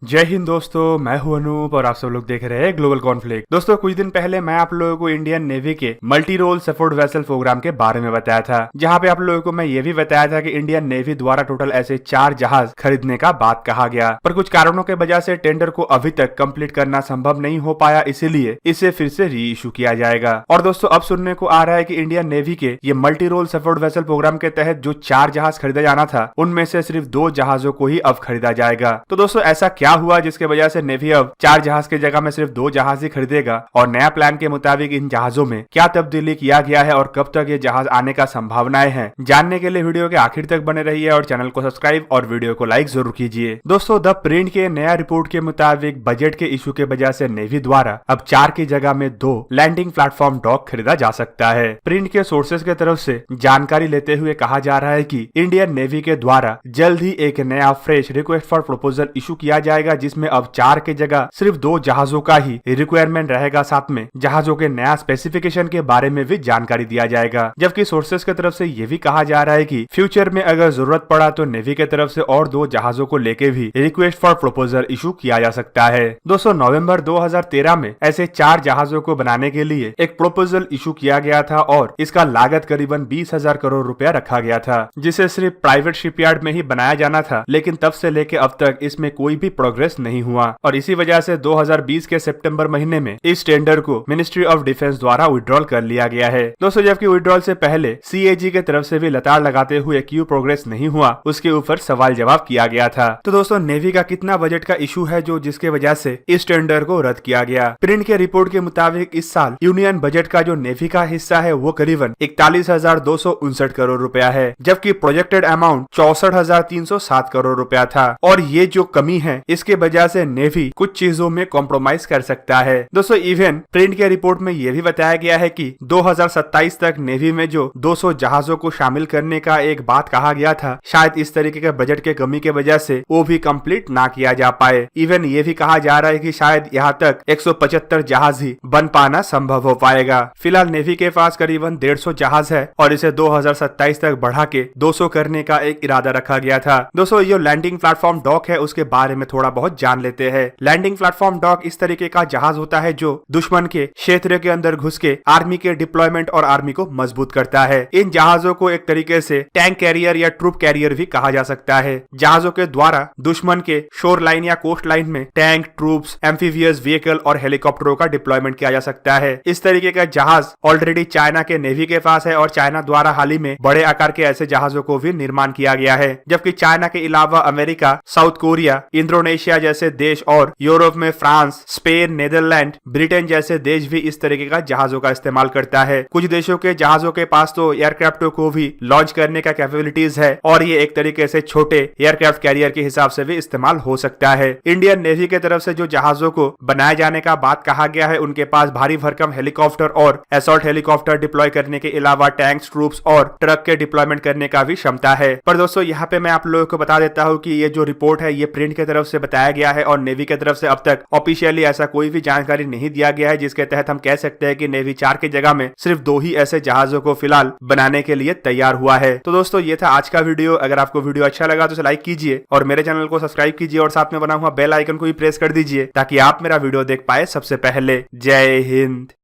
जय हिंद दोस्तों, मैं हूं अनूप और आप सब लोग देख रहे हैं ग्लोबल कॉन्फ्लिक्ट। दोस्तों, कुछ दिन पहले मैं आप लोगों को इंडियन नेवी के multi role support vessel program के बारे में बताया था, जहां पे आप लोगों को मैं ये भी बताया था कि इंडियन नेवी द्वारा टोटल ऐसे 4 जहाज खरीदने का बात कहा गया, पर कुछ कारणों के वजह से टेंडर को अभी तक कंप्लीट करना संभव नहीं हो पाया, इसीलिए इसे फिर से री इशू किया जाएगा। और दोस्तों, अब सुनने को आ रहा है कि इंडियन नेवी के ये multi role support vessel program के तहत जो 4 जहाज खरीदा जाना था, उनमें से सिर्फ 2 जहाजों को ही अब खरीदा जाएगा। तो दोस्तों, ऐसा क्या हुआ जिसके वजह से नेवी अब 4 जहाज की जगह में सिर्फ 2 जहाज ही खरीदेगा, और नया प्लान के मुताबिक इन जहाजों में क्या तब्दीली किया गया है और कब तक ये जहाज आने का संभावनाएं हैं, जानने के लिए वीडियो के आखिर तक बने रहिए और चैनल को सब्सक्राइब और वीडियो को लाइक जरूर कीजिए। दोस्तों, द प्रिंट के नया रिपोर्ट के मुताबिक बजट के इशू के वजह से नेवी द्वारा अब 4 की जगह में 2 लैंडिंग प्लेटफॉर्म डॉक खरीदा जा सकता है। प्रिंट के सोर्सेज के तरफ से जानकारी लेते हुए कहा जा रहा है कि इंडियन नेवी के द्वारा जल्द ही एक नया fresh request for proposal issue किया जाएगा, जिसमें अब 4 की जगह सिर्फ 2 जहाजों का ही रिक्वायरमेंट रहेगा। साथ में जहाजों के नया स्पेसिफिकेशन के बारे में भी जानकारी दिया जाएगा, जबकि सोर्सेज की तरफ से यह भी कहा जा रहा है कि फ्यूचर में अगर जरूरत पड़ा तो नेवी की तरफ से और 2 जहाजों को लेके भी रिक्वेस्ट फॉर प्रपोजल इशू किया जा सकता है। दोस्तों, नवंबर 2013 में ऐसे 4 जहाजों को बनाने के लिए एक प्रपोजल इशू किया गया था और इसका लागत करीबन 20,000 करोड़ रुपया रखा गया था, जिसे सिर्फ प्राइवेट शिपयार्ड में ही बनाया जाना था। लेकिन तब से लेके अब तक इसमें कोई भी प्रोग्रेस नहीं हुआ और इसी वजह से 2020 के सितंबर महीने में इस टेंडर को मिनिस्ट्री ऑफ डिफेंस द्वारा विड्रॉल कर लिया गया है। दोस्तों, जबकि विड्रॉल से पहले सीएजी के तरफ से भी लताड़ लगाते हुए क्यों प्रोग्रेस नहीं हुआ, उसके ऊपर सवाल जवाब किया गया था। तो दोस्तों, नेवी का कितना बजट का इशू है जो जिसके वजह से इस टेंडर को रद्द किया गया। प्रिंट के रिपोर्ट के मुताबिक इस साल यूनियन बजट का जो नेवी का हिस्सा है वो करीबन 41,259 करोड़ रुपया है, जबकि प्रोजेक्टेड अमाउंट 64,307 करोड़ रुपया था। और ये जो कमी है इसके वजह से नेवी कुछ चीजों में कॉम्प्रोमाइज कर सकता है। दोस्तों, इवन प्रिंट के रिपोर्ट में यह भी बताया गया है कि 2027 तक नेवी में जो 200 जहाजों को शामिल करने का एक बात कहा गया था, शायद इस तरीके के बजट के कमी के वजह से वो भी कंप्लीट ना किया जा पाए। इवन ये भी कहा जा रहा है कि शायद यहाँ तक 175 जहाज ही बन पाना संभव हो पाएगा। फिलहाल नेवी के पास करीबन 150 जहाज है और इसे 2027 तक बढ़ा के 200 करने का एक इरादा रखा गया था। दोस्तों, ये लैंडिंग प्लेटफॉर्म डॉक है उसके बारे में थोड़ा बहुत जान लेते हैं। लैंडिंग प्लेटफॉर्म डॉक इस तरीके का जहाज होता है जो दुश्मन के क्षेत्र के अंदर घुस के आर्मी के डिप्लॉयमेंट और आर्मी को मजबूत करता है। इन जहाजों को एक तरीके से टैंक कैरियर या ट्रूप कैरियर भी कहा जा सकता है। जहाजों के द्वारा दुश्मन के शोर लाइन या कोस्ट लाइन में टैंक, ट्रूप्स, एम्फीबियस व्हीकल और हेलीकॉप्टरों का डिप्लॉयमेंट किया जा सकता है। इस तरीके का जहाज ऑलरेडी चाइना के नेवी के पास है और चाइना द्वारा हाल ही में बड़े आकार के ऐसे जहाजों को भी निर्माण किया गया है, जबकि चाइना के अलावा अमेरिका, साउथ कोरिया, इंडोनेशिया जैसे देश और यूरोप में फ्रांस, स्पेन, नीदरलैंड, ब्रिटेन जैसे देश भी इस तरीके का जहाजों का इस्तेमाल करता है। कुछ देशों के जहाजों के पास तो एयरक्राफ्टों को भी लॉन्च करने का कैपेबिलिटीज है और ये एक तरीके से छोटे एयरक्राफ्ट कैरियर के हिसाब से भी इस्तेमाल हो सकता है। इंडियन नेवी की तरफ से जो जहाजों को बनाए जाने का बात कहा गया है, उनके पास भारी भरकम हेलीकॉप्टर और असॉल्ट हेलीकॉप्टर डिप्लॉय करने के अलावा टैंक्स, ट्रूप्स और ट्रक के डिप्लॉयमेंट करने का भी क्षमता है। पर दोस्तों, यहाँ पे मैं आप लोगों को बता देता हूँ कि ये जो रिपोर्ट है ये प्रिंट की तरफ से बताया गया है और नेवी की तरफ से अब तक ऑफिशियली ऐसा कोई भी जानकारी नहीं दिया गया है जिसके तहत हम कह सकते हैं कि नेवी 4 की जगह में सिर्फ 2 ही ऐसे जहाजों को फिलहाल बनाने के लिए तैयार हुआ है। तो दोस्तों, ये था आज का वीडियो। अगर आपको वीडियो अच्छा लगा तो लाइक कीजिए और मेरे चैनल को सब्सक्राइब कीजिए और साथ में बना हुआ बेल आइकन को भी प्रेस कर दीजिए ताकि आप मेरा वीडियो देख पाए सबसे पहले। जय हिंद।